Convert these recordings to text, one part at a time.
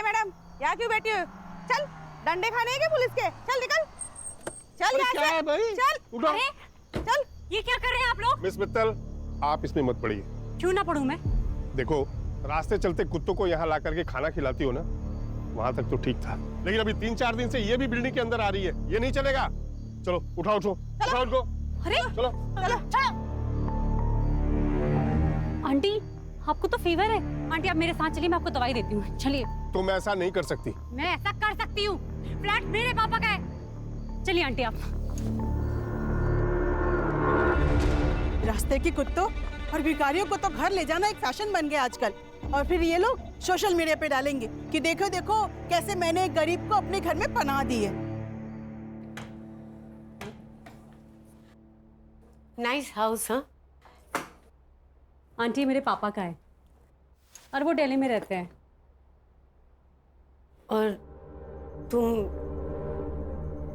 Madam, यहाँ क्यों बैठी हो? चल, डंडे खाने हैं क्या पुलिस के? चल निकल, चल यहाँ क्या से, है भाई? चल। उठो। चल। ये क्या कर रहे हैं आप लोग? मिस मित्तल, आप इसमें मत पड़िए। क्यों ना पढ़ूं मैं? देखो, रास्ते चलते कुत्तों को यहाँ ला करके खाना खिलाती हो ना, वहां तक तो ठीक था, लेकिन अभी 3-4 दिन से ये भी बिल्डिंग के अंदर आ रही है, ये नहीं चलेगा। चलो उठाओ उनको। अरे चलो चलो। आंटी, आपको तो फीवर है। आंटी आप मेरे साथ चलिए, मैं आपको दवाई देती हूँ। चलिए। तुम ऐसा नहीं कर सकती। मैं ऐसा कर सकती हूँ, फ्लैट मेरे पापा का है। चलिए आंटी आप। रास्ते के कुत्तों और भिखारियों को तो घर ले जाना एक फैशन बन गया आजकल, और फिर ये लोग सोशल मीडिया पे डालेंगे कि देखो देखो कैसे मैंने एक गरीब को अपने घर में पनाह दी है। Nice house. हाँ आंटी मेरे पापा का है और वो दिल्ली में रहते हैं। और तुम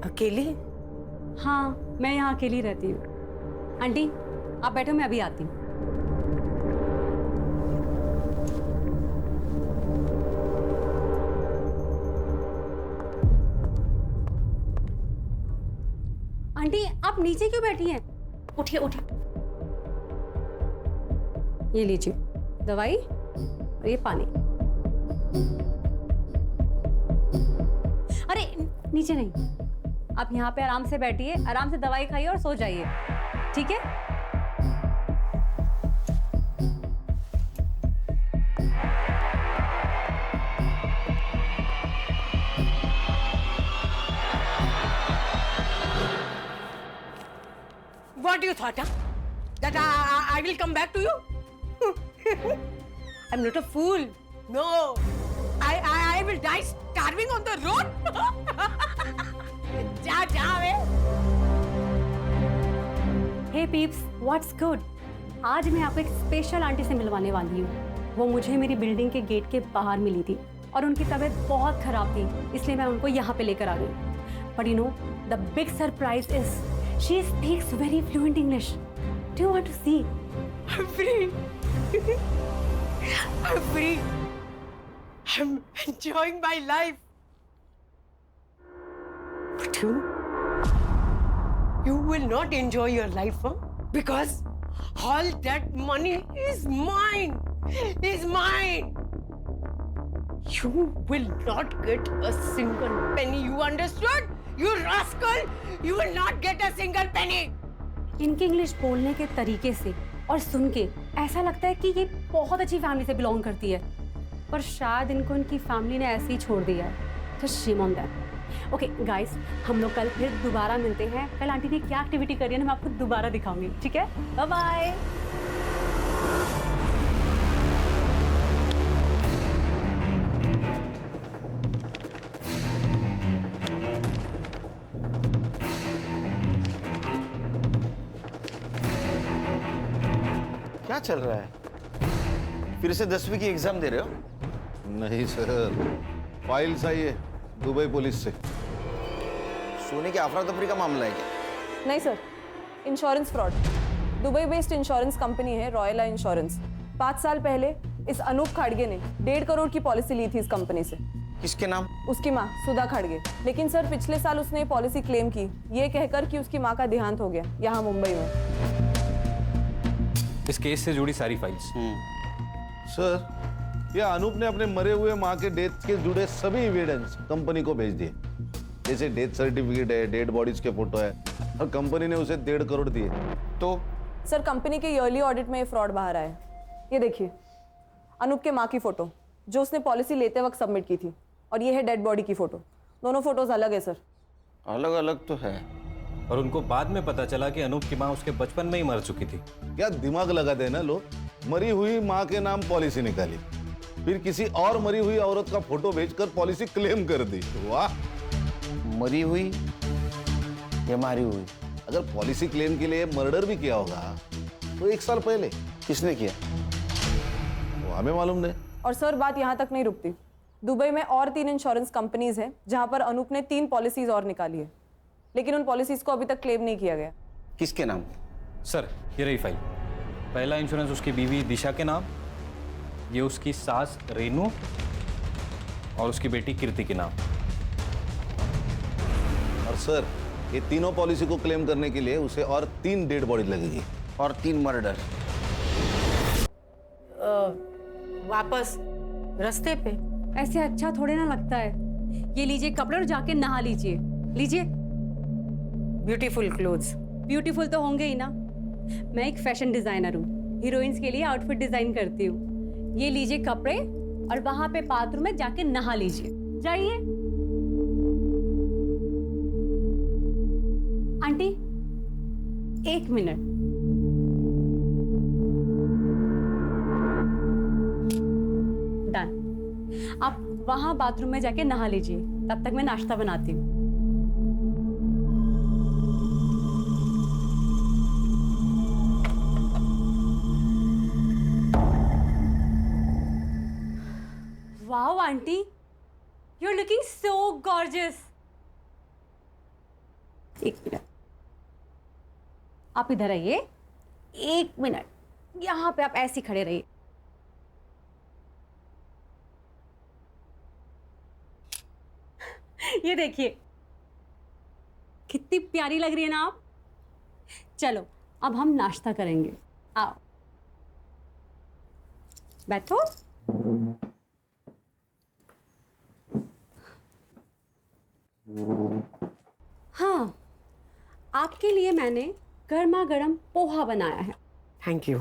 अकेली? हाँ, मैं यहाँ अकेली रहती हूँ। आंटी आप बैठो, मैं अभी आती हूँ। आंटी आप नीचे क्यों बैठी हैं? उठिए उठिए। ये लीजिए दवाई और ये पानी। अरे नीचे नहीं, आप यहाँ पे आराम से बैठिए, आराम से दवाई खाइए और सो जाइए, ठीक है? What you thought, huh? That I will come back to you? I'm not a fool. No. I will die starving on the road. जा वे। हे पीप्स, व्हाट्स गुड? आज मैं आपको एक स्पेशल आंटी से मिलवाने वाली हूँ। वो मुझे मेरी बिल्डिंग के गेट के बाहर मिली थी और उनकी तबीयत बहुत खराब थी, इसलिए मैं उनको यहाँ पे लेकर आ गई। But you know the big surprise is she speaks very fluent English. Do you want to see? I'm free. I'm free. I'm enjoying my life. But you will not enjoy your life, huh? Because all that money is mine. Is mine. You will not get a single penny. You understood? You rascal! You will not get a single penny. इनके English बोलने के तरीके से और सुन के ऐसा लगता है कि ये बहुत अच्छी फैमिली से बिलोंग करती है, पर शायद इनको इनकी फैमिली ने ऐसे ही छोड़ दिया है। तो shame on that. Okay guys, हम लोग कल फिर दोबारा मिलते हैं। कल आंटी ने क्या एक्टिविटी करी है ना, मैं आपको दोबारा दिखाऊंगी, ठीक है? Bye bye. क्या चल रहा है? फिर से 10वीं की एग्जाम दे रहे हो? नहीं सर, फाइल्स आई है दुबई पुलिस से। सोने की अफरा तफरी का मामला है क्या? नहीं sir, insurance fraud. Dubai based insurance company है रॉयला इंश्योरेंस। 5 साल पहले इस अनूप खाड़गे ने 1.5 करोड़ की पॉलिसी ली थी इस कंपनी से। किसके नाम? उसकी माँ सुधा खाड़गे। लेकिन सर पिछले साल उसने पॉलिसी क्लेम की, ये कहकर कि उसकी माँ का देहांत हो गया यहाँ मुंबई में। इस केस से जुड़ी सारी फाइल्स। सर, ये अनूप ने अपने मरे हुए माँ के डेथ के जुड़े सभी एविडेंस कंपनी को भेज दिए, जैसे डेथ सर्टिफिकेट है, डेड बॉडीज के फोटो है, और कंपनी ने उसे 1.5 करोड़ दिए। तो सर कंपनी के ईयरली ऑडिट में ये फ्रॉड बाहर आया। ये देखिए अनूप के माँ की फोटो जो उसने पॉलिसी लेते वक्त सबमिट की थी, और ये है डेड बॉडी की फोटो। दोनों फोटोज अलग है सर। अलग अलग तो है, और उनको बाद में पता चला कि अनूप की माँ उसके बचपन में ही मर चुकी थी। क्या दिमाग लगा देना लोग, मरी हुई माँ के नाम पॉलिसी निकाली, फिर किसी और मरी हुई औरत का फोटो भेजकर पॉलिसी क्लेम कर दी। वाह! मरी हुई या मारी हुई? अगर पॉलिसी क्लेम के लिए मर्डर भी किया होगा तो 1 साल पहले। किसने किया? वो हमें मालूम नहीं। और सर बात यहाँ तक नहीं रुकती। दुबई में और 3 इंश्योरेंस कंपनीज हैं जहाँ पर अनूप ने 3 पॉलिसीज और निकाली है, लेकिन उन पॉलिसीज को अभी तक क्लेम नहीं किया गया। किसके नाम? सर ये रही फाइल। पहला इंश्योरेंस उसकी बीवी दिशा के नाम, ये उसकी सास रेनू, और उसकी बेटी कीर्ति के नाम। और सर, ये तीनों पॉलिसी को क्लेम करने के लिए उसे और 3 डेड बॉडी लगेगी। और 3 मर्डर। वापस रास्ते पे? ऐसे अच्छा थोड़े ना लगता है। ये लीजिए कपड़े और जाके नहा लीजिए। लीजिए। Beautiful clothes. ब्यूटीफुल तो होंगे ही ना। मैं एक फैशन डिजाइनर हूँ, हीरोइंस के लिए आउटफिट डिजाइन करती हूँ। ये लीजिए कपड़े और वहां पे बाथरूम में जाके नहा लीजिए। जाइए। Aunty 1 minute. डन। आप वहां बाथरूम में जाके नहा लीजिए, तब तक मैं नाश्ता बनाती हूँ। Wow aunty, you are looking so gorgeous. 1 minute, आप इधर आइए। 1 मिनट, यहां पे आप ऐसे खड़े रहिए। ये देखिए कितनी प्यारी लग रही है ना आप। चलो अब हम नाश्ता करेंगे, आओ बैठो। हाँ, आपके लिए मैंने गर्मा गर्म पोहा बनाया है। Thank you.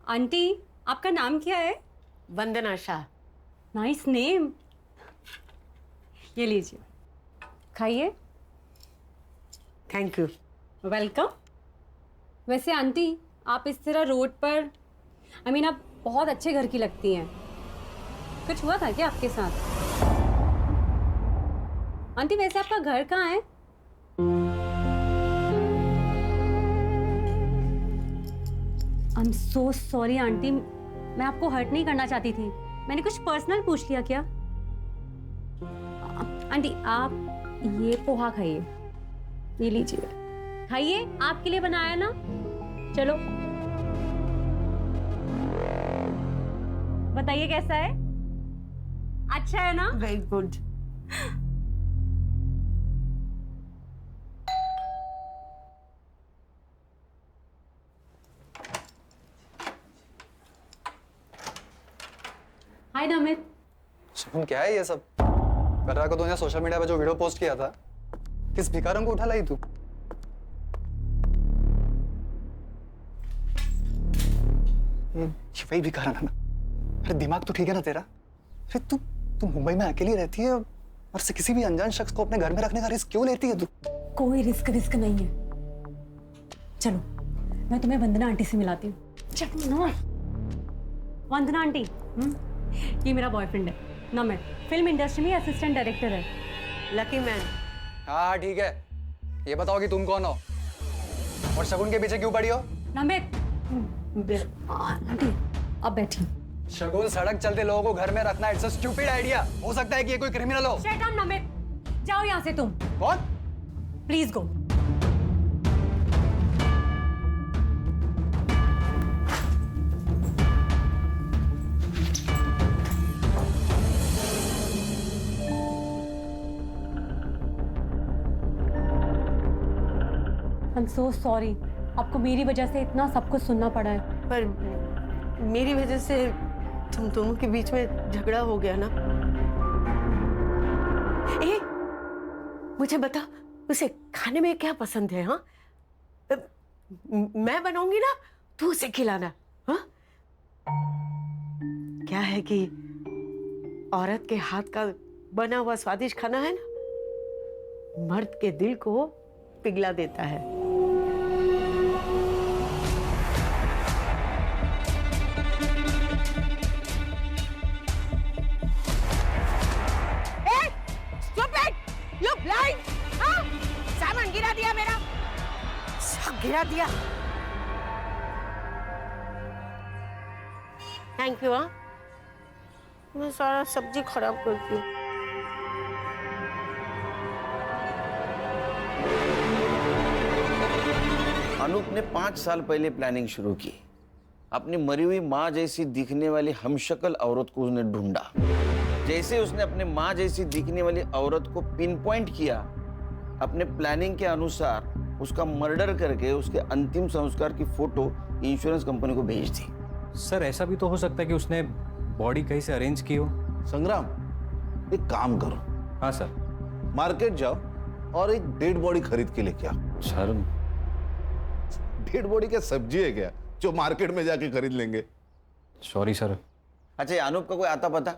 आंटी आपका नाम क्या है? वंदना शाह। Nice name. ये लीजिए, खाइए। Thank you. वेलकम। वैसे आंटी आप इस तरह रोड पर आप बहुत अच्छे घर की लगती हैं। कुछ हुआ था क्या आपके साथ? आंटी वैसे आपका घर कहाँ है? I am so sorry aunty, मैं आपको हर्ट नहीं करना चाहती थी। मैंने कुछ पर्सनल पूछ लिया क्या? आंटी आप ये पोहा खाइए, ये लीजिए, खाइए, आपके लिए बनाया ना। चलो बताइए कैसा है? अच्छा है ना? Very good. हाय नमित। सुन, क्या है ये सब? कटरा को तूने सोशल मीडिया पे जो वीडियो पोस्ट किया था, किस भिखारन को उठा लाई तू? ये वही भिखारन है ना? अरे दिमाग तो ठीक है ना तेरा? अरे तू मुंबई में अकेली रहती है और से किसी भी अनजान शख्स को अपने घर में रखने का रिस्क क्यों लेती है तू? कोई रिस्क नहीं है। चलो मैं तुम्हें वंदना आंटी से मिलाती हूँ। चलो ना। वंदना आंटी, ये मेरा बॉयफ्रेंड है नमित, फिल्म इंडस्ट्री में असिस्टेंट डायरेक्टर है। Lucky man. हाँ ठीक है, ये बताओ कि तुम कौन हो और शगुन के पीछे क्यों पड़ी हो? नमित आंटी अब बैठी। शगुन सड़क चलते लोगों को घर में रखना इट्स अ स्टूपिड आइडिया। हो सकता है कि ये कोई क्रिमिनल हो। शट अप नमित, जाओ यहाँ से तुम। कौन? Please go. I'm so sorry, आपको मेरी वजह से इतना सब कुछ सुनना पड़ा है। पर मेरी वजह से तुम दोनों के बीच में झगड़ा हो गया ना। ए, मुझे बता, उसे खाने में क्या पसंद है? हाँ, मैं बनाऊंगी ना, तू उसे खिलाना। हाँ, क्या है कि औरत के हाथ का बना हुआ स्वादिष्ट खाना है ना, मर्द के दिल को पिघला देता है। You blind? हाँ? सामान गिरा दिया मेरा, सब गिरा दिया। Thank you. हाँ, मैं सारा सब्जी खराब करती हूँ। अनूप ने 5 साल पहले प्लानिंग शुरू की। अपनी मरी हुई माँ जैसी दिखने वाली हमशक्ल औरत को उसने ढूंढा, जैसे उसने अपने माँ जैसी दिखने वाली औरत को पिन पॉइंट किया, अपने प्लानिंग के अनुसार उसका मर्डर करके उसके अंतिम संस्कार की फोटो इंश्योरेंस कंपनी को भेज दी। सर ऐसा भी तो हो सकता है कि उसने बॉडी कहीं से अरेंज की हो। संग्राम, एक काम करो, हाँ सर। मार्केट जाओ और एक डेड बॉडी खरीद के लेके आओ। सर डेड बॉडी क्या सब्जी है क्या जो मार्केट में जाके खरीद लेंगे? Sorry sir. अच्छा, ये अनूप का कोई आता पता?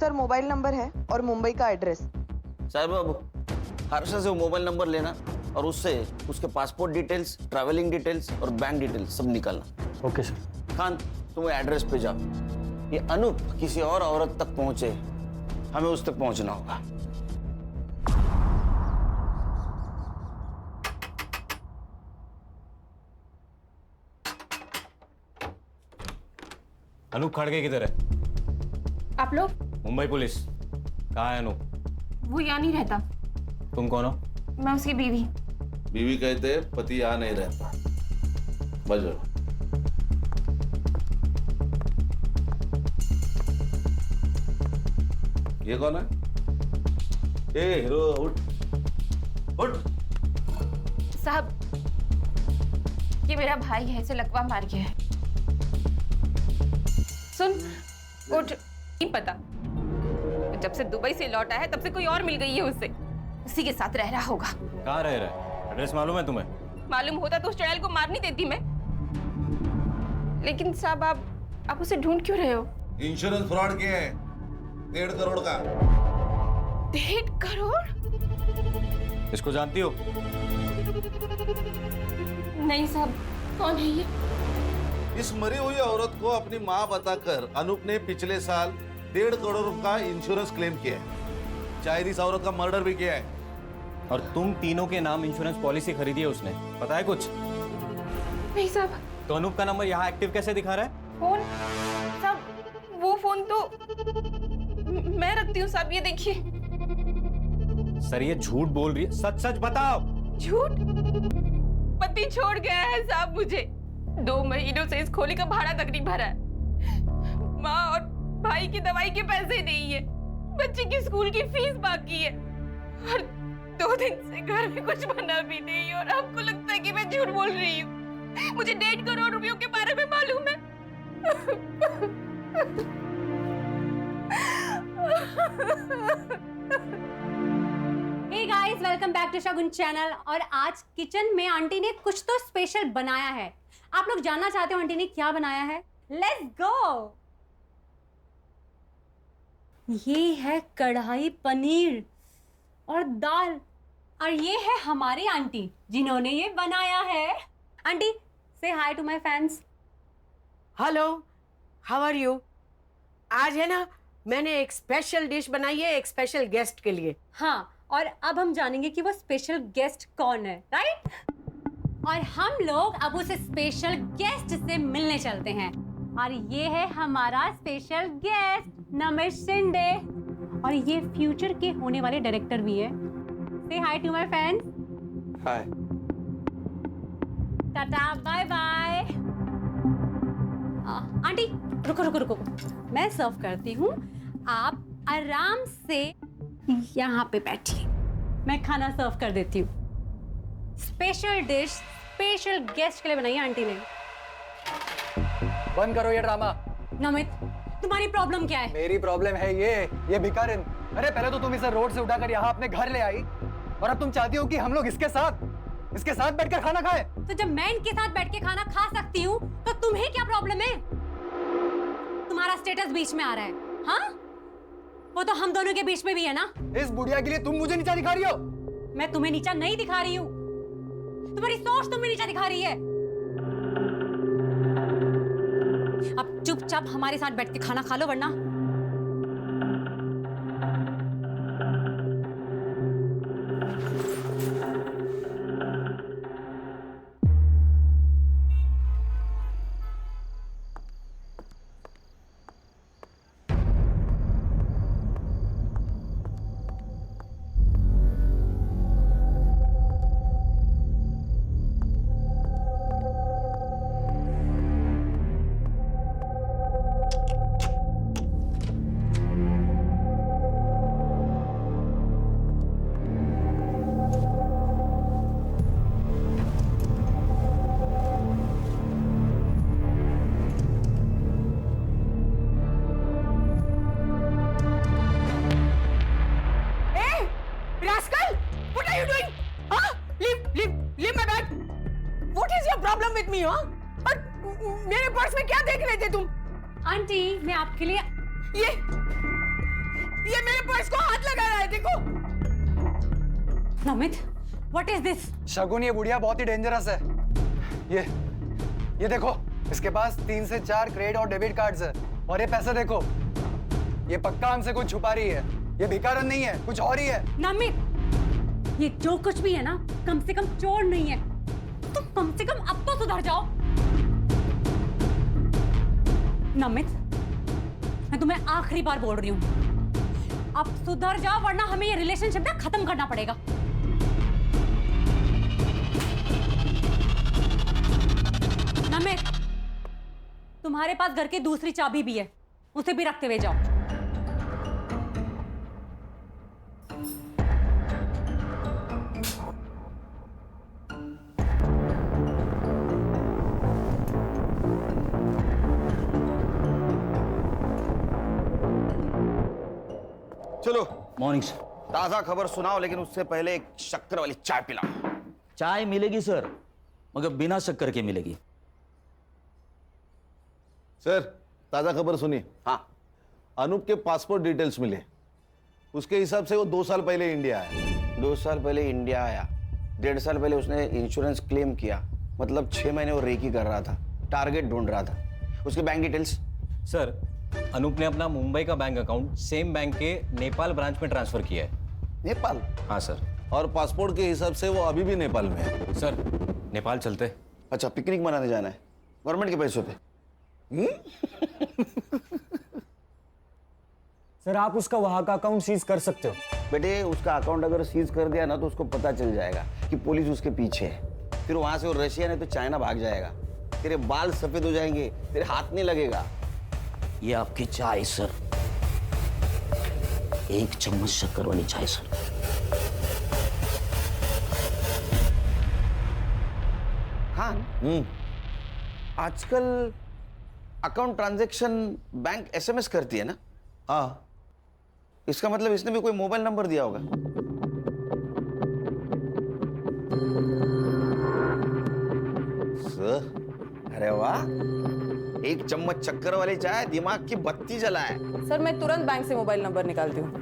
सर मोबाइल नंबर है और मुंबई का एड्रेस। साहब बाबू, हर्षा से वो मोबाइल नंबर लेना और उससे उसके पासपोर्ट डिटेल्स, ट्रैवलिंग डिटेल्स और बैंक डिटेल्स सब निकालना। Okay sir. खान, तुम वो एड्रेस पे जाओ। ये अनूप किसी और औरत तक पहुंचे, हमें उस तक पहुंचना होगा। अनूप खड़गे किधर है? आप लोग? मुंबई पुलिस। कहाँ है अनूप? वो यहाँ नहीं रहता। तुम कौन हो? मैं उसकी बीवी। बीवी कहते पति यहाँ नहीं रहता। बजो। ये कौन है? ए हीरो, उठ उठ। साहब, ये मेरा भाई है, इसे लकवा मार गया है। सुन, उठ। नहीं पता, जब से दुबई से लौटा है तब से कोई और मिल गई है उसे, उसी के साथ रह रहा होगा। कहाँ रह रहा है? एड्रेस मालूम है तुम्हें? मालूम होता तो उस चुड़ैल को मार नहीं देती मैं। लेकिन साहब, आप उसे ढूंढ क्यों रहे हो? इंश्योरेंस फ्रॉड किया है 1.5 करोड़ का। 1.5 करोड़? इसको जानती हो? नहीं साहब, कौन है ये? इस मरी हुई औरत को अपनी माँ बताकर अनूप ने पिछले साल 1.5 करोड़ का इंश्योरेंस क्लेम किया है। शायद इस औरत का मर्डर भी किया है। और तुम तीनों के नाम इंश्योरेंस पॉलिसी खरीदी है उसने, पता है कुछ? नहीं साहब। तो अनूप का नंबर यहाँ एक्टिव कैसे दिखा रहा है? फोन साहब, वो फोन तो मैं रखती हूँ साहब, ये देखिए। सर ये झूठ बोल रही है, सच सच बताओ। झूठ? पति छोड़ गया है साहब मुझे। 2 महीनों से इस खोली का भाड़ा तक नहीं भरा है। माँ और भाई की दवाई के पैसे नहीं है, बच्चे की स्कूल की फीस बाकी है, और 2 दिन से घर में कुछ बना भी नहीं। और आपको लगता है कि मैं झूठ बोल रही हूँ? मुझे 1.5 करोड़ रुपयों के बारे में मालूम है। Hey guys, welcome back to Shagun channel. और आज किचन में आंटी ने कुछ तो स्पेशल बनाया है। आप लोग जानना चाहते हो आंटी ने क्या बनाया है? Let's go. ये है कढ़ाई पनीर और दाल, और ये है हमारी आंटी जिन्होंने ये बनाया है। आंटी से hi to my fans. Hello, how are you? आज है ना, मैंने एक स्पेशल डिश बनाई है एक स्पेशल गेस्ट के लिए। हाँ, और अब हम जानेंगे कि वो स्पेशल गेस्ट कौन है, राइट? और हम लोग अब उस स्पेशल गेस्ट से मिलने चलते हैं। और ये है हमारा स्पेशल गेस्ट नमित शिंदे, और ये फ्यूचर के होने वाले डायरेक्टर भी है। से hi to my fans. Hi. Tata, bye bye. Aunty रुको रुको रुको, मैं सर्व करती हूँ, आप आराम से यहाँ पे बैठिए, मैं खाना सर्व कर देती हूँ। स्पेशल डिश स्पेशल गेस्ट के लिए बनाई है आंटी ने। बंद करो ये ड्रामा। नमित, तुम्हारी प्रॉब्लम क्या है? मेरी प्रॉब्लम है ये भिखारिन। अरे पहले तो तुम इसे रोड से उठाकर यहाँ अपने घर ले आई, और अब तुम चाहती हो कि हम लोग इसके साथ बैठकर खाना खाएं। तो जब मैं इनके साथ बैठ के खाना खा सकती हूँ तो तुम्हें क्या प्रॉब्लम है? तुम्हारा स्टेटस बीच में आ रहा है, हाँ? वो तो हम दोनों के बीच में भी है ना। इस बुढ़िया के लिए तुम मुझे नीचा दिखा रही हो? मैं तुम्हें नीचा नहीं दिखा रही हूँ, तुम्हारी सोच तुम्हें नीचा दिखा रही है। अब चुपचाप हमारे साथ बैठ के खाना खा लो, वरना are you doing? Huh? Leave my bag. What is your problem with me, huh? और मेरे पर्स में क्या देख रहे थे तुम? आंटी मैं आपके लिए ये मेरे पर्स को हाथ लगा रहा है, देखो। Namit, what is this? Shagun, ये बुढ़िया बहुत ही डेंजरस है। ये देखो, इसके पास 3 से 4 क्रेडिट और डेबिट कार्ड्स है, और ये पैसे देखो, ये पक्का हमसे कुछ छुपा रही है। ये भिखारन नहीं है, कुछ और ही है। नमित, ये जो कुछ भी है ना, कम से कम चोर नहीं है। तुम कम से कम अब तो सुधर जाओ। नमित, मैं तुम्हें आखिरी बार बोल रही हूँ, अब सुधर जाओ वरना हमें ये रिलेशनशिप ना खत्म करना पड़ेगा। नमित, तुम्हारे पास घर की दूसरी चाबी भी है, उसे भी रखते हुए जाओ। चलो मॉर्निंग सर। ताजा खबर सुनाओ, लेकिन उससे पहले एक शक्कर वाली चाय पिलाओ। चाय मिलेगी सर, मगर बिना शक्कर के मिलेगी। सर, ताजा खबर सुनिए। हाँ, अनूप के पासपोर्ट डिटेल्स मिले। उसके हिसाब से वो 2 साल पहले इंडिया आया। 2 साल पहले इंडिया आया, 1.5 साल पहले उसने इंश्योरेंस क्लेम किया, मतलब 6 महीने वो रेकी कर रहा था, टारगेट ढूंढ रहा था। उसके बैंक डिटेल्स? सर, अनूप ने अपना मुंबई का बैंक अकाउंट सेम बैंक के नेपाल ब्रांच में ट्रांसफर किया है। नेपाल? हाँ सर। और पासपोर्ट के हिसाब से वो अभी भी नेपाल में है। सर, नेपाल चलते। अच्छा, पिकनिक मनाने जाना है गवर्नमेंट के पैसों पे? सर, आप उसका वहां का अकाउंट सीज कर सकते हो। बेटे, उसका अकाउंट अगर सीज कर दिया ना तो उसको पता चल जाएगा कि पुलिस उसके पीछे है। फिर वहां से वो रशिया नहीं तो चाइना भाग जाएगा। तेरे बाल सफेद हो जाएंगे, तेरे हाथ नहीं लगेगा। ये आपकी चाय सर, 1 चम्मच शक्कर वाली चाय सर। हाँ, आजकल अकाउंट ट्रांजैक्शन बैंक एसएमएस करती है ना? हाँ, इसका मतलब इसने भी कोई मोबाइल नंबर दिया होगा। सर, अरे वाह, 1 चम्मच शक्कर वाली चाय दिमाग की बत्ती जलाए। सर, मैं तुरंत बैंक से मोबाइल नंबर निकालती हूँ।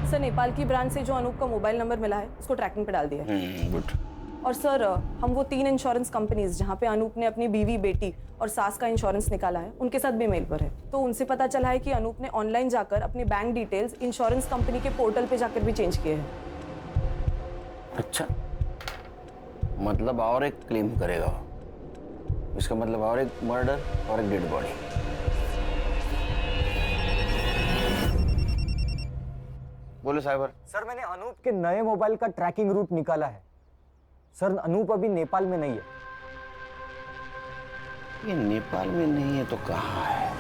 सर, नेपाल की ब्रांच से जो अनूप का मोबाइल नंबर मिला है उसको ट्रैकिंग पे डाल दिया है। गुड। और सर, हम वो 3 इंश्योरेंस कंपनीज जहाँ पे अनूप ने अपनी बीवी, बेटी और सास का इंश्योरेंस निकाला है, उनके साथ भी मेल पर है। तो उनसे पता चला है कि अनूप ने ऑनलाइन जाकर अपनी बैंक डिटेल्स इंश्योरेंस कंपनी के पोर्टल पे जाकर भी चेंज किए हैं। अच्छा, मतलब और एक क्लेम करेगा वो। इसका मतलब और एक मर्डर और एक डेड बॉडी। बोलो साइबर। सर, मैंने अनूप के नए मोबाइल का ट्रैकिंग रूट निकाला है। सर, अनूप अभी नेपाल में नहीं है। ये नेपाल में नहीं है तो कहाँ है?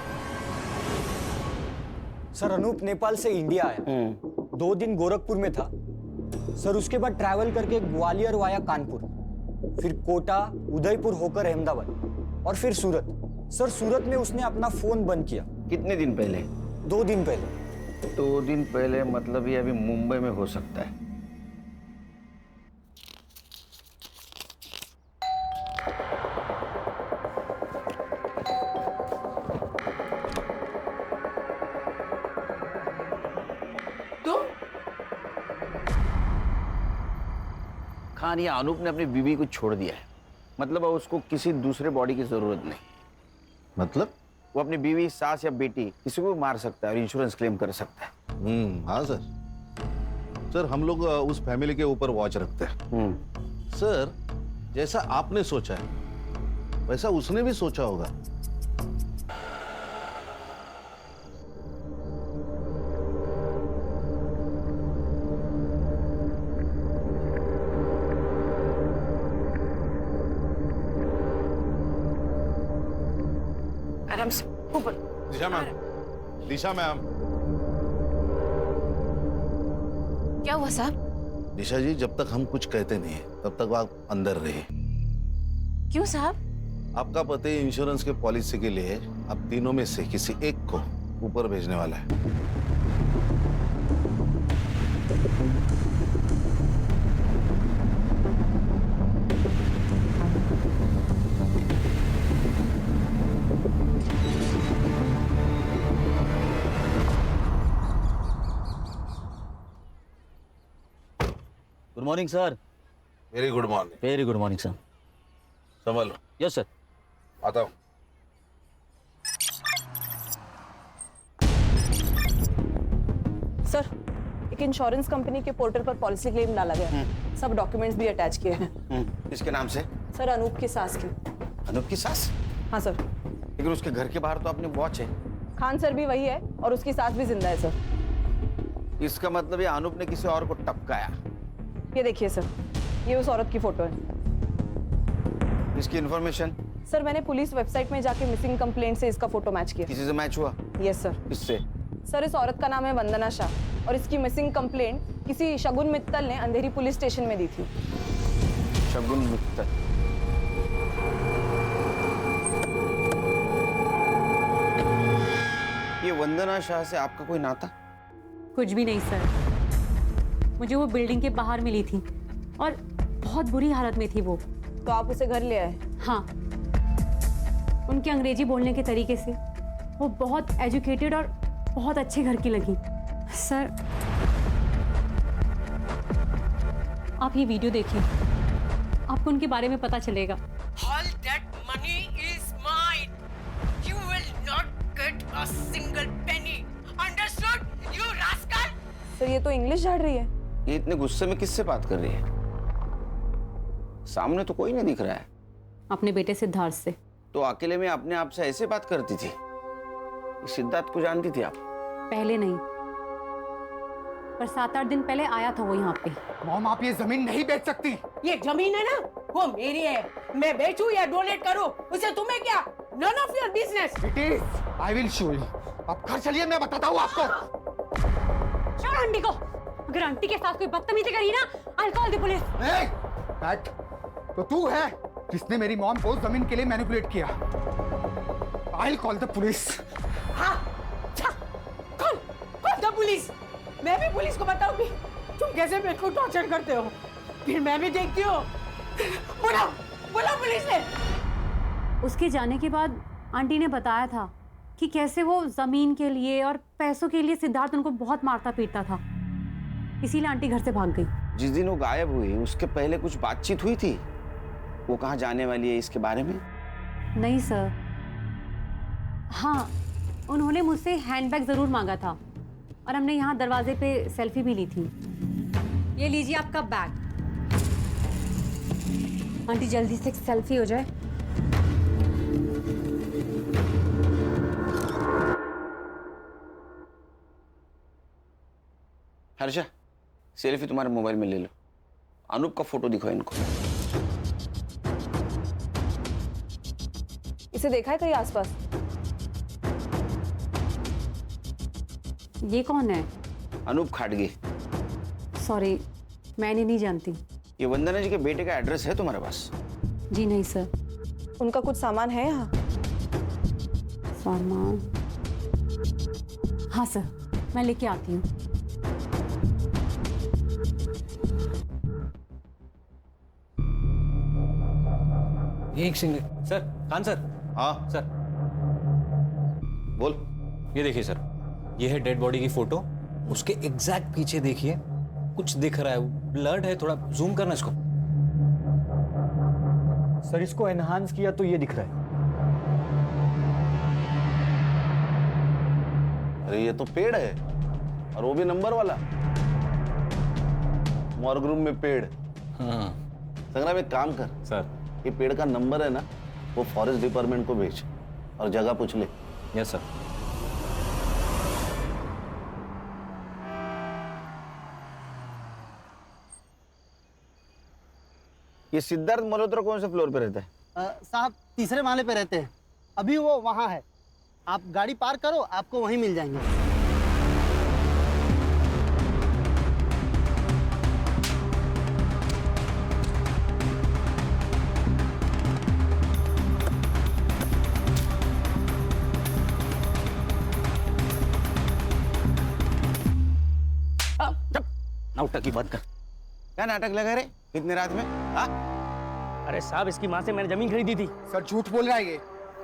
सर, अनूप नेपाल से इंडिया आया, 2 दिन गोरखपुर में था। सर, उसके बाद ट्रैवल करके ग्वालियर वाया कानपुर, फिर कोटा, उदयपुर होकर अहमदाबाद और फिर सूरत। सर, सूरत में उसने अपना फोन बंद किया। कितने दिन पहले? 2 दिन पहले। 2 दिन पहले मतलब ये अभी मुंबई में हो सकता है। खान, या अनूप ने अपनी बीवी को छोड़ दिया है, मतलब अब उसको किसी दूसरे बॉडी की जरूरत नहीं। मतलब? वो अपनी बीवी, सास या बेटी किसी को भी मार सकता है और इंश्योरेंस क्लेम कर सकता है। हाँ सर। सर, हम लोग उस फैमिली के ऊपर वॉच रखते हैं। सर, जैसा आपने सोचा है वैसा उसने भी सोचा होगा। आराम से ऊपर। दिशा मैम, दिशा मैम। क्या हुआ साहब? दिशा जी, जब तक हम कुछ कहते नहीं तब तक आप अंदर रहिए। क्यों साहब? आपका पति इंश्योरेंस के पॉलिसी के लिए अब तीनों में से किसी एक को ऊपर भेजने वाला है। Good morning sir. Very good morning. Very good morning sir. संभालो। Yes sir. आता हूँ। सर, एक इंश्योरेंस कंपनी के पोर्टल पर पॉलिसी क्लेम डाला गया है। सब डॉक्यूमेंट्स भी अटैच किए हैं। इसके नाम से? सर, अनूप की सास की। अनूप की सास? हाँ सर। लेकिन उसके घर के बाहर तो अपने वॉच है। खान सर भी वही है और उसकी सास भी जिंदा है सर। इसका मतलब ये अनूप ने किसी और को टपकाया। ये देखिए सर, ये उस औरत की फोटो है। इसकी इन्फॉर्मेशन? सर, मैंने पुलिस वेबसाइट में जाके मिसिंग कंप्लेंट से इसका फोटो मैच किया। किसी से मैच हुआ? Yes sir. किससे? सर, इस औरत का नाम है वंदना शाह और इसकी मिसिंग कंप्लेंट किसी शगुन मित्तल ने अंधेरी पुलिस स्टेशन में दी थी। शगुन मित्तल? ये वंदना शाह से आपका कोई नाता? कुछ भी नहीं सर, मुझे वो बिल्डिंग के बाहर मिली थी और बहुत बुरी हालत में थी वो। तो आप उसे घर ले आए? हाँ, उनके अंग्रेजी बोलने के तरीके से वो बहुत एजुकेटेड और बहुत अच्छे घर की लगी। सर, आप ये वीडियो देखिए, आपको उनके बारे में पता चलेगा। All that money is mine. You will not get a single penny. Understood, you rascal? Sir, ये तो इंग्लिश झाड़ रही है। ये इतने गुस्से में किससे बात कर रही है? सामने तो कोई नहीं दिख रहा है। अपने बेटे सिद्धार्थ से। तो अकेले में अपने आप से ऐसे बात करती थी? सिद्धार्थ को जानती थी आप? पहले नहीं, पर 7-8 दिन पहले आया था वो यहाँ पे। मॉम, आप ये जमीन नहीं बेच सकती। ये जमीन है ना, वो मेरी है। मैं बेचूं या डोनेट करूं, उसे तुम्हें क्या? None of your business. It is. I will show you. आप घर चलिए, मैं बताता हूँ आपको। छोड़ आंटी को। अगर आंटी के साथ कोई बदतमीजी करी ना, I'll call the police. बैठ। तो तू है जिसने मेरी मॉम को जमीन के लिए मैनिपुलेट किया। I'll call the police. हाँ, कौन द पुलिस? मैं भी पुलिस को बताऊंगी तुम कैसे मेरे को टॉर्चर करते हो। फिर मैं भी देखती हूँ। बुलाओ पुलिस ने। उसके जाने के बाद आंटी ने बताया था कि कैसे वो जमीन के लिए और पैसों के लिए सिद्धार्थ उनको बहुत मारता पीटता था, इसीलिए आंटी घर से भाग गई। जिस दिन वो गायब हुई उसके पहले कुछ बातचीत हुई थी? वो कहाँ जाने वाली है इसके बारे में? नहीं सर। हाँ, उन्होंने मुझसे हैंडबैग जरूर मांगा था और हमने यहाँ दरवाजे पे सेल्फी भी ली थी। ये लीजिए आपका बैग। आंटी जल्दी से एक सेल्फी हो जाए। हर्षा, सेल्फी तुम्हारे मोबाइल में ले लो। अनूप का फोटो दिखाओ इनको। इसे देखा है कहीं आसपास? ये कौन है? अनूप खाटगे। सॉरी, मैंने नहीं जानती। ये वंदना जी के बेटे का एड्रेस है तुम्हारे पास? जी नहीं सर। उनका कुछ सामान है यहाँ? सामान? हाँ सर, मैं लेके आती हूँ। एक सिंगल सर। खान सर। हाँ सर, बोल। ये देखिए सर, ये है डेड बॉडी की फोटो। उसके एग्जैक्ट पीछे देखिए कुछ दिख रहा है, ब्लड है। थोड़ा जूम करना इसको। सर, इसको एनहांस किया तो ये दिख रहा है। अरे ये तो पेड़ है, और वो भी नंबर वाला। मॉर्ग रूम में पेड़। हाँ संग्राम, एक काम कर सर। ये पेड़ का नंबर है ना, वो फॉरेस्ट डिपार्टमेंट को भेज और जगह पूछ ले। Yes sir. ये सिद्धार्थ मल्होत्रा कौन से फ्लोर पे रहता है? साहब तीसरे माले पे रहते हैं, अभी वो वहाँ है। आप गाड़ी पार्क करो, आपको वहीं मिल जाएंगे। नाटक की बात कर। क्या नाटक लगा रे इतने रात में? हाँ? अरे साहब, इसकी माँ से मैंने जमीन खरीदी थी। सर झूठ बोल रहा है ये।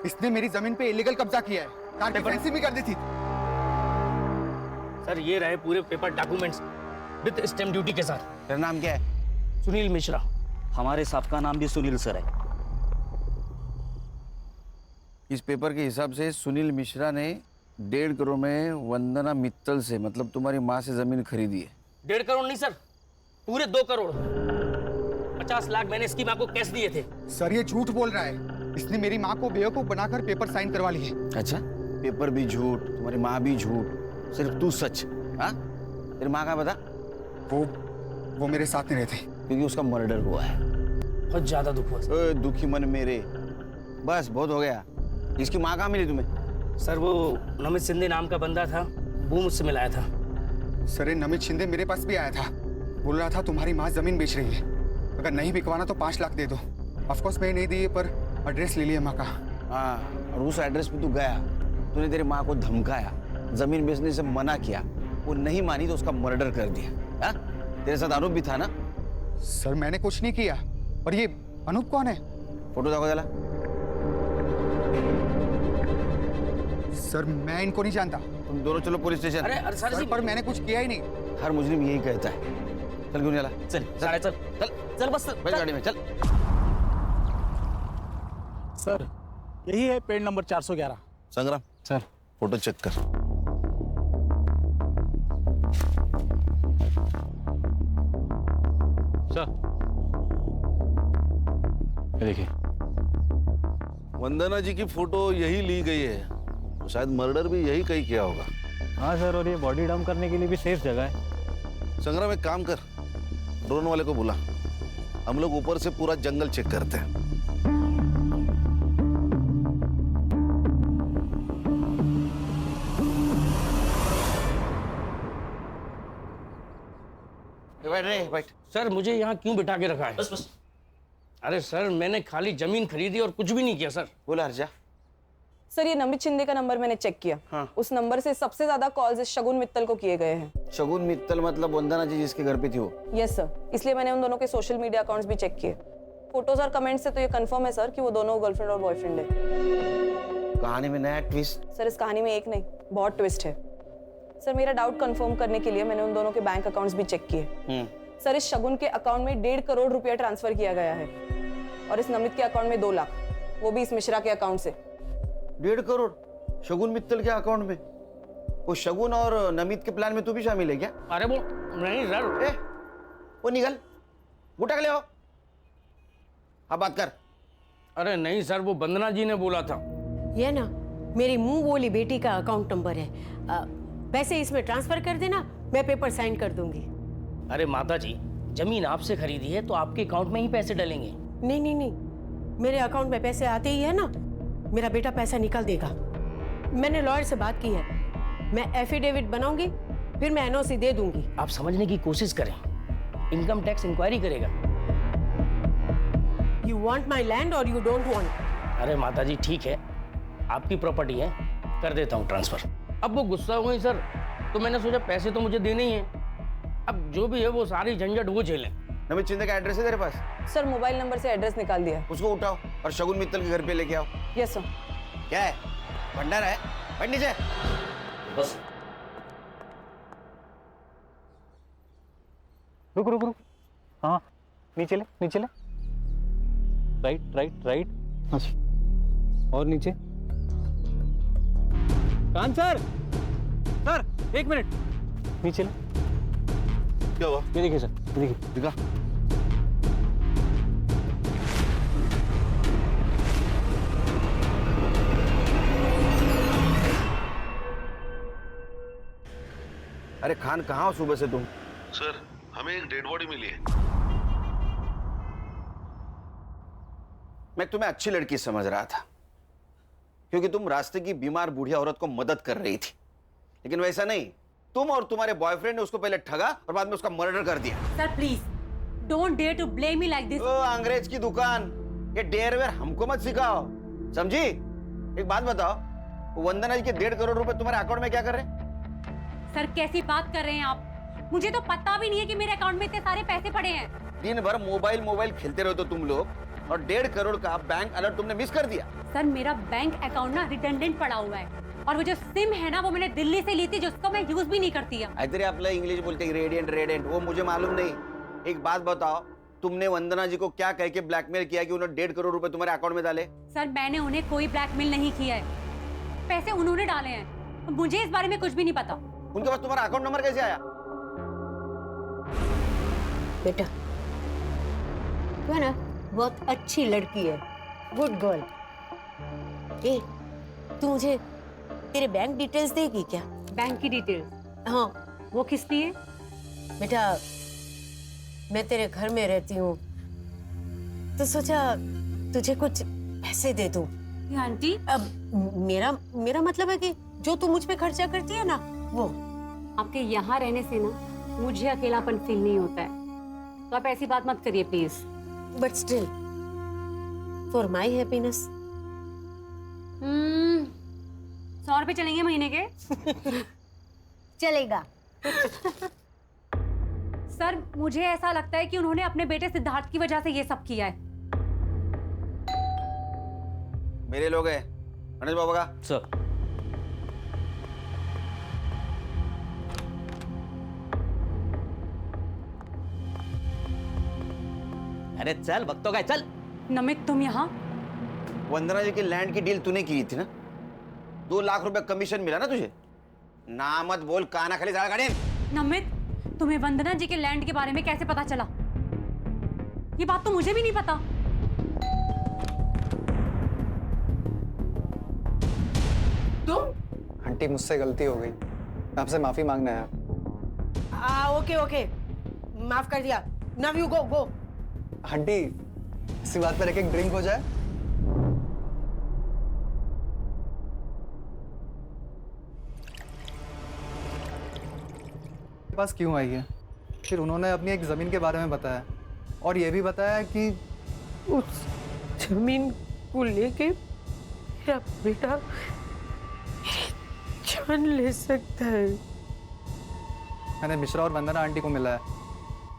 इसने मेरी जमीन पे इलीगल कब्जा किया है, कार की फेंसिंग भी कर दी थी। सर ये रहे पूरे paper documents with stamp duty के साथ। तेरा नाम क्या है? सुनील मिश्रा। हमारे साहब का नाम भी सुनील सर है। इस पेपर के हिसाब से सुनील मिश्रा ने 1.5 करोड़ में वंदना मित्तल से, मतलब तुम्हारी माँ से जमीन खरीदी है। 1.5 करोड़ नहीं सर, पूरे 2 करोड़ 50 लाख मैंने इसकी माँ को कैश दिए थे। सर ये झूठ बोल रहा है। इसने मेरी माँ को बेवकूफ बनाकर पेपर साइन करवा लिए। अच्छा, पेपर भी झूठ, तुम्हारी माँ भी झूठ, सिर्फ तू सच। हाँ? तेरी माँ का बता? वो मेरे साथ नहीं रहते क्योंकि उसका मर्डर हुआ है। बहुत ज्यादा दुख हुआ सर। दुखी मन मेरे, बस बहुत हो गया। इसकी माँ कहाँ मिली तुम्हें? सर वो नमित शिंदे नाम का बंदा था, वो मुझसे मिलाया था। सर ये नमित शिंदे मेरे पास भी आया था, बोल रहा था तुम्हारी माँ जमीन बेच रही है, अगर नहीं बिकवाना तो 5 लाख दे दो। ऑफकोर्स मैंने नहीं दी, पर एड्रेस ले लिया माँ का। हाँ, और उस एड्रेस पे तू गया, तूने तेरी माँ को धमकाया, जमीन बेचने से मना किया, वो नहीं मानी तो उसका मर्डर कर दिया। हाँ? तेरे साथ आरोप भी था ना? सर मैंने कुछ नहीं किया। और ये अनूप कौन है? फोटो देखो जरा। सर मैं इनको नहीं जानता। तुम दोनों चलो पुलिस स्टेशन। अरे सर पर मैंने कुछ किया ही नहीं। हर मुजरिम यही कहता है। चल क्यों नहीं चला? चल चल चल चल चल बस बैठ गाड़ी में चल। सर यही है पेड़ नंबर 411। संग्राम सर फोटो चेक कर। सर ये देखिए, वंदना जी की फोटो यही ली गई है, तो शायद मर्डर भी यही कहीं किया होगा। हाँ सर, और ये बॉडी डंप करने के लिए भी सेफ जगह है। संग्राम एक काम कर, ड्रोन वाले को बुला, हम लोग ऊपर से पूरा जंगल चेक करते हैं। बैठ रे बैठ। सर मुझे यहाँ क्यों बिठा के रखा है? बस बस। अरे सर मैंने खाली जमीन खरीदी और कुछ भी नहीं किया सर। बोला हर्षा। सर ये नमित शिंदे का नंबर मैंने चेक किया। हाँ। उस नंबर से सबसे ज्यादा कॉल्स शगुन मित्तल को किए गए हैं। शगुन मित्तल मतलब वंदना जी जिसके घर पे थी वो? यस सर, इसलिए मैंने उन दोनों के सोशल मीडिया अकाउंट्स भी चेक किए। फोटोज और कमेंट से तो ये कंफर्म है सर कि वो दोनों गर्लफ्रेंड और बॉयफ्रेंड है। कहानी में नया ट्विस्ट। सर इस कहानी में एक नहीं, बहुत ट्विस्ट है। सर मेरा डाउट कंफर्म करने के लिए मैंने उन दोनों के बैंक अकाउंट्स भी चेक किए। सर इस शगुन के अकाउंट में 1.5 करोड़ रुपया ट्रांसफर किया गया है और इस नमित के अकाउंट में 2 लाख, वो भी इस मिश्रा के अकाउंट से। 1.5 करोड़ शगुन मित्तल के अकाउंट में? वो शगुन और नमित के प्लान में तू भी शामिल है क्या? अरे वो नहीं सर। वो निकल, उठा के ले आओ। अब बात कर। अरे नहीं सर, वो वंदना जी ने बोला था। ये ना मेरी मुंह बोली बेटी का अकाउंट नंबर है, पैसे इसमें ट्रांसफर कर देना, मैं पेपर साइन कर दूंगी। अरे माता जी, जमीन आपसे खरीदी है तो आपके अकाउंट में ही पैसे डलेंगे। नहीं नहीं नहीं, मेरे अकाउंट में पैसे आते ही है ना, मेरा बेटा पैसा निकाल देगा। मैंने लॉयर से बात की है, मैं एफिडेविट बनाऊंगी, फिर मैं एनओसी दे दूंगी। आप समझने की कोशिश करें, इनकम टैक्स इंक्वायरी करेगा। यू वांट माई लैंड और यू डोंट वांट? अरे माता जी ठीक है, आपकी प्रॉपर्टी है, कर देता हूँ ट्रांसफर। अब वो गुस्सा हो गई सर, तो मैंने सोचा पैसे तो मुझे देने ही हैं, अब जो भी है वो सारी झंझट वो झेलें। नमित शिंदे का एड्रेस है तेरे पास? सर मोबाइल नंबर से एड्रेस निकाल दिया है। उसको उठाओ और शगुन मित्तल के घर पे लेके आओ। Yes sir. क्या है, भंडारा है? बैठ नीचे। बस रुक रुक रुक, हाँ नीचे ले, नीचे ले, राइट राइट राइट, और नीचे। कान सर, सर 1 मिनट, नीचे ले। क्या हुआ? ये देखिए सर, ये देखिए। दिखा। अरे खान, कहाँ हो सुबह से तुम? सर, हमें एक डेड बॉडी मिली है। मैं तुम्हें अच्छी लड़की समझ रहा था, क्योंकि तुम रास्ते की बीमार बूढ़ी औरत को मदद कर रही थी, लेकिन वैसा नहीं। तुम और तुम्हारे बॉयफ्रेंड ने उसको पहले ठगा और बाद में उसका मर्डर कर दिया। Sir please don't dare to blame me like this. ओ अंग्रेज की दुकान, ये डेयर वेयर हमको मत सिखाओ, समझी? एक बात बताओ, वंदना जी के 1.5 करोड़ रुपए तुम्हारे अकाउंट में क्या कर रहे हैं? सर कैसी बात कर रहे हैं आप? मुझे तो पता भी नहीं है कि मेरे अकाउंट में इतने सारे पैसे पड़े हैं। दिन भर मोबाइल खेलते रहो तो तुम लोग, और 1.5 करोड़ का बैंक अलर्ट तुमने मिस कर दिया। सर मेरा बैंक अकाउंट ना रिडंडेंट पड़ा हुआ है, और वो जो सिम है ना वो मैंने दिल्ली से ली थी, जिसको मैं यूज भी नहीं करती है। इधर आपला इंग्लिश बोलते हैं रेडियंट, वो मुझे मालूम नहीं। एक बात बताओ, तुमने वंदना जी को क्या कह के ब्लैकमेल किया कि उन्होंने 1.5 करोड़ रुपए तुम्हारे अकाउंट में डाले? सर मैंने उन्हें कोई ब्लैकमेल नहीं किया है, पैसे उन्होंने डाले हैं, मुझे इस बारे में कुछ भी नहीं पता। उनके पास तुम्हारा अकाउंट नंबर कैसे आया? बेटा तू है ना बहुत अच्छी लड़की है, गुड गर्ल। ए तू मुझे तेरे बैंक डिटेल्स देगी क्या? बैंक की डिटेल्स? हाँ। वो किस लिए? बेटा मैं तेरे घर में रहती हूँ तो सोचा तुझे कुछ पैसे दे दूँ। आंटी अब मेरा मतलब है कि जो तू मुझ पे खर्चा करती है ना वो। आपके यहाँ रहने से ना मुझे अकेलापन फील नहीं होता है, तो आप ऐसी बात मत करिए please. But still for my happiness. 100 रुपए चलेंगे महीने के? चलेगा। सर मुझे ऐसा लगता है कि उन्होंने अपने बेटे सिद्धार्थ की वजह से ये सब किया है। मेरे लोग हैं मनोज बाबा का। सर अरे चल भक्तों का चल। नमित तुम यहाँ? वंदना जी की लैंड की डील तूने की थी ना, 2 लाख रुपए कमीशन मिला ना तुझे? ना मत बोल, काना खाली ज्यादा गाड़ी। नमित तुम्हें वंदना जी के लैंड के बारे में कैसे पता चला? ये बात तो मुझे भी नहीं पता। तुम? आंटी मुझसे गलती हो गई, आपसे माफी मांगना है। ओके माफ कर दिया। Now you go. आंटी इसी बात पर एक ड्रिंक हो जाए। पास क्यों आई है? फिर उन्होंने अपनी एक जमीन के बारे में बताया, और ये भी बताया कि उस जमीन को लेके मेरा बेटा जान ले सकता है। मैंने मिश्रा और वंदना आंटी को मिला है,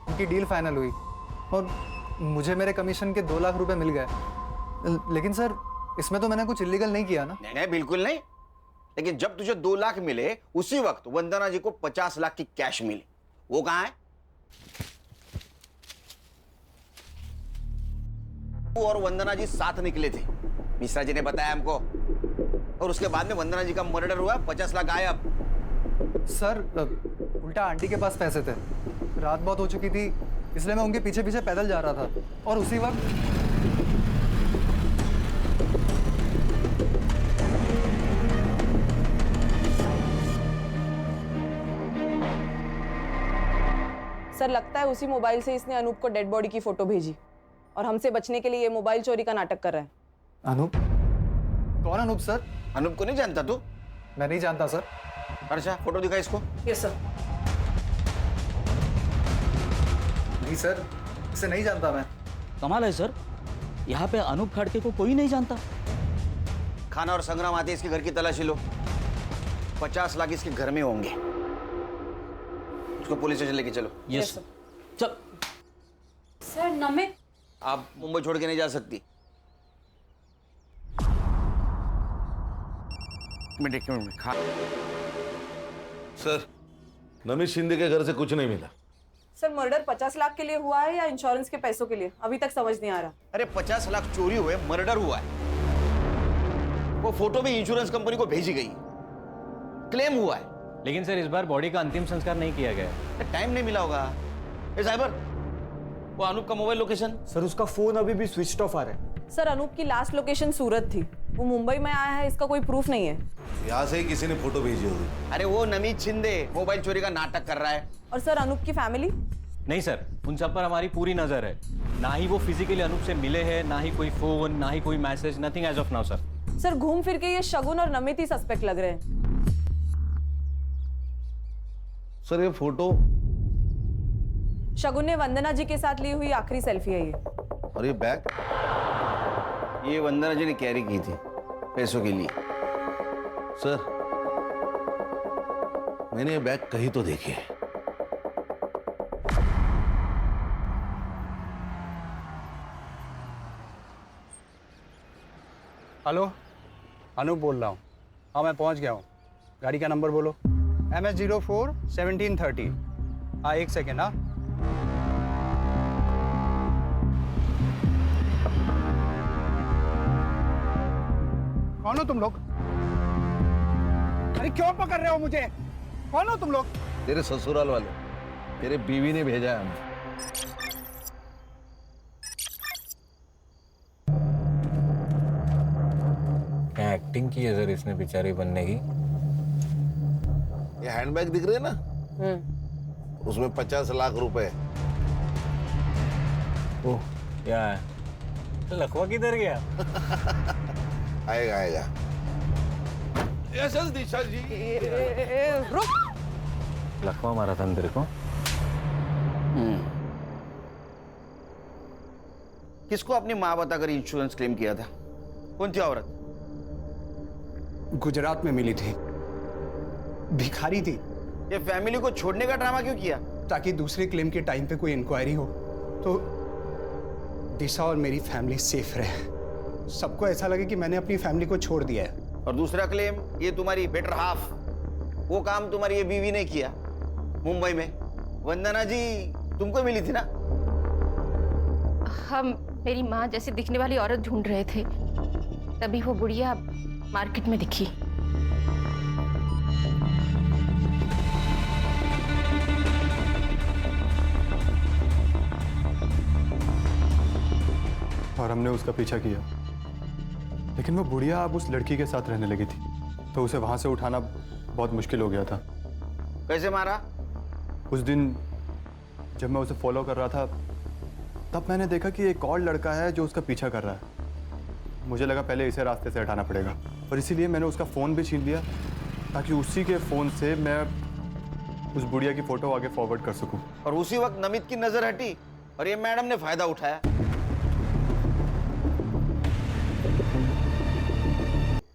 उनकी डील फाइनल हुई और मुझे मेरे कमीशन के 2 लाख रुपए मिल गए। लेकिन सर इसमें तो मैंने कुछ इलीगल नहीं किया ना? नहीं बिल्कुल नहीं, लेकिन जब तुझे 2 लाख मिले उसी वक्त वंदना जी को 50 लाख की कैश मिली, वो कहां है? वो और वंदना जी साथ निकले थे, मिश्रा जी ने बताया हमको, और उसके बाद में वंदना जी का मर्डर हुआ, 50 लाख गायब। सर उल्टा आंटी के पास पैसे थे, रात बहुत हो चुकी थी, इसलिए मैं उनके पीछे पीछे पैदल जा रहा था, और उसी वक्त सर लगता है उसी मोबाइल से इसने अनूप को डेड बॉडी की फोटो भेजी, और हमसे बचने के लिए ये मोबाइल चोरी का नाटक कर रहा है। अनूप? कौन अनूप सर? अनूप को नहीं जानता तू? मैं नहीं जानता सर। अच्छा फोटो दिखा इसको। Yes sir. नहीं सर, इसे नहीं जानता मैं। कमाल है सर, यहाँ पे अनूप खड़के को कोई नहीं जानता। खाना और संग्राम आते इसके घर की तलाशी लो, 50 लाख इसके घर में होंगे, उसको पुलिस स्टेशन लेके चलो। यस चल। सर नमित आप मुंबई छोड़ के नहीं जा सकती। सर, नमित शिंदे के घर से कुछ नहीं मिला। सर मर्डर 50 लाख के लिए हुआ है या इंश्योरेंस के पैसों के लिए, अभी तक समझ नहीं आ रहा। अरे 50 लाख चोरी हुए, मर्डर हुआ है, वो फोटो भी इंश्योरेंस कंपनी को भेजी गई, क्लेम हुआ है। लेकिन सर इस बार बॉडी का अंतिम संस्कार नहीं किया गया। टाइम नहीं मिला होगा। साइबर, वो अनूप का मोबाइल लोकेशन? सर उसका फोन अभी भी स्विच ऑफ आ रहा है। सर अनूप की लास्ट लोकेशन सूरत थी, वो मुंबई में आया है इसका कोई प्रूफ नहीं है। यहाँ से ही किसी ने फोटो भेजी होगी। अरे वो नमीत शिंदे मोबाइल चोरी का नाटक कर रहा है। और सर अनूप की फैमिली? नहीं सर, उन सब पर हमारी पूरी नजर है। ना ही वो फिजिकली अनूप से मिले हैं, ना ही कोई फोन, ना ही कोई message, nothing as of now sir. Sir घूम फिर के ये शगुन और नमित ही सस्पेक्ट लग रहे हैं। सर ये फोटो शगुन ने वंदना जी के साथ ली हुई आखिरी सेल्फी है ये। और ये बैग? ये वंदना जी ने कैरी की थी पैसों के लिए। सर मैंने ये बैग कहीं तो देखी है। हेलो, अनूप बोल रहा हूँ। हाँ मैं पहुँच गया हूँ। गाड़ी का नंबर बोलो। MS04 1730। हाँ 1 सेकेंड। हाँ कौन हो तुम लोग? अरे क्यों पकड़ रहे हो मुझे? कौन हो तुम लोग? तेरे ससुराल वाले, तेरे बीवी ने भेजा है हमें। क्या एक्टिंग की है सर इसने बेचारी बनने की। ये हैंडबैग दिख रहे हैं ना, उसमें 50 लाख रुपए। ओह क्या है? लखवा किधर गया? आएगा आएगा। यस दिशा जी। रुक। लखवा मारा था तेरे को? किसको अपनी माँ बताकर इंश्योरेंस क्लेम किया था? कौन थी औरत? गुजरात में मिली थी, भिखारी थी। ये फैमिली को छोड़ने का ड्रामा क्यों किया? ताकि दूसरे क्लेम के टाइम पे कोई इंक्वायरी हो तो दिशा और मेरी फैमिली सेफ रहे। सबको ऐसा लगे कि मैंने अपनी फैमिली को छोड़ दिया है। और दूसरा क्लेम, ये तुम्हारी बेटर हाफ, वो काम तुम्हारी ये बीवी ने किया मुंबई में। वंदना जी तुमको मिली थी ना? हम मेरी माँ जैसी दिखने वाली औरत ढूंढ रहे थे, तभी वो बुढ़िया मार्केट में दिखी। और हमने उसका पीछा किया, लेकिन वो बुढ़िया अब उस लड़की के साथ रहने लगी थी, तो उसे वहां से उठाना बहुत मुश्किल हो गया था। कैसे मारा? उस दिन जब मैं उसे फॉलो कर रहा था, तब मैंने देखा कि एक और लड़का है जो उसका पीछा कर रहा है। मुझे लगा पहले इसे रास्ते से हटाना पड़ेगा, और इसीलिए मैंने उसका फ़ोन भी छीन लिया, ताकि उसी के फ़ोन से मैं उस बुढ़िया की फ़ोटो आगे फॉरवर्ड कर सकूं। और उसी वक्त नमित की नजर हटी और ये मैडम ने फायदा उठाया।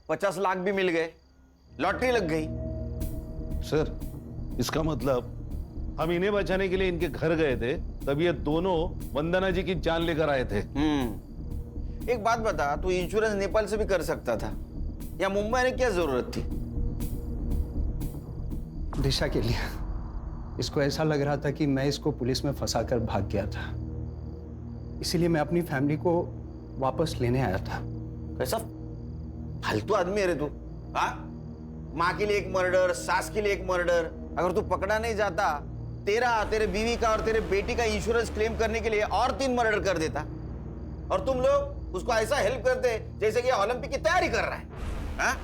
50 लाख भी मिल गए, लॉटरी लग गई। सर इसका मतलब हम इन्हें बचाने के लिए इनके घर गए थे, तब ये दोनों वंदना जी की जान लेकर आए थे। एक बात बता, तू इंश्योरेंस नेपाल से भी कर सकता था, या मुंबई में क्या जरूरत थी? दिशा के लिए। इसको ऐसा लग रहा था कि मैं इसको पुलिस में फंसाकर भाग गया था, इसीलिए मैं अपनी फैमिली को वापस लेने आया था। कैसा फालतू आदमी है रे तू? हाँ, माँ के लिए एक मर्डर, सास के लिए एक मर्डर। अगर तू पकड़ा नहीं जाता, तेरे बीवी का और तेरे बेटी का इंश्योरेंस क्लेम करने के लिए और 3 मर्डर कर देता, और तुम लोग उसको ऐसा हेल्प करते जैसे कि ओलंपिक की तैयारी कर रहा है। हाँ?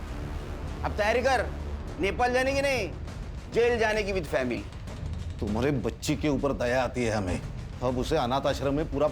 अब तैयारी कर, नेपाल जाने की नहीं, जेल जाने की विद फैमिली। तुम्हारे बच्ची के ऊपर दया आती है हमें, अब उसे अनाथ आश्रम में पूरा